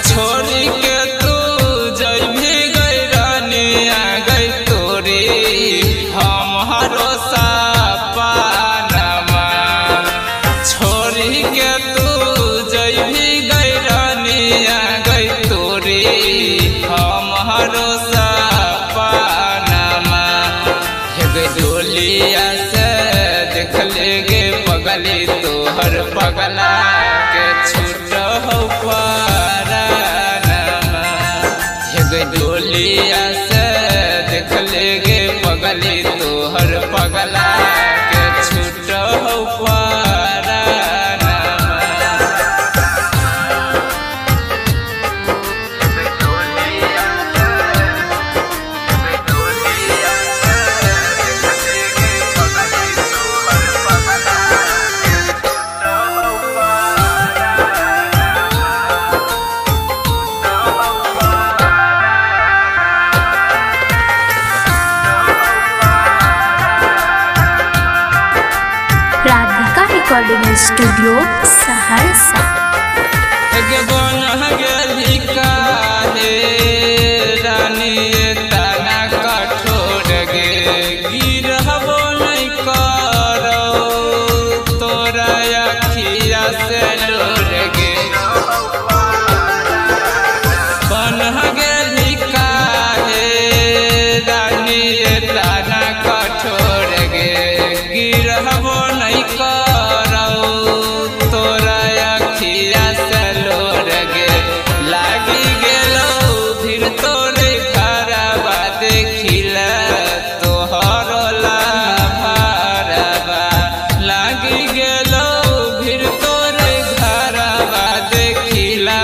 छोड़ी के तू जइभी गइरानी आ गई तोरी हमारो सपनामा। छोड़ी के तू जइभी गइरानी आ गई तोरी हमारो सपनामा। हे डोलिया से देख ले गे पगली तोहर पगला के छूट हो डोलिया से देख ले गे पगली तोहर पगला के छूट हो रिकॉर्डिंग स्टूडियो सहरसा। रानी तना कठोर गे गिरहबो नहीं करो तोरा अखिया से लोर गे। बन गेली काहे रानी तना कठोर गे गिरहबो नहीं करो तोरा अखिया से लोर गे। लागी गेलो फिर तोरे खराबा देखिला तोहरो लाभारबा। लागी गेलो फिर तोरे खराबा देखिला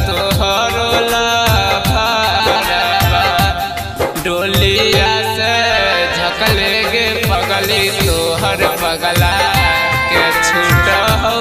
तोहरो लाभारबा। डोलिया से झकले गे पगली तोहर पगला के छूट हो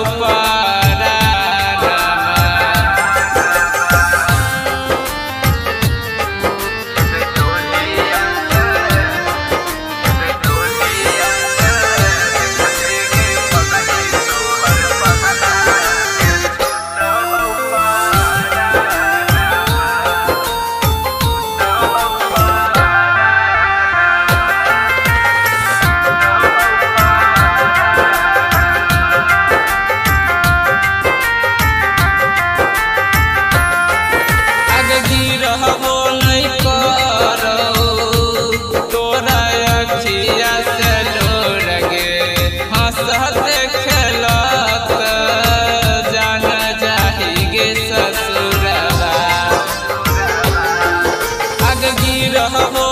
हो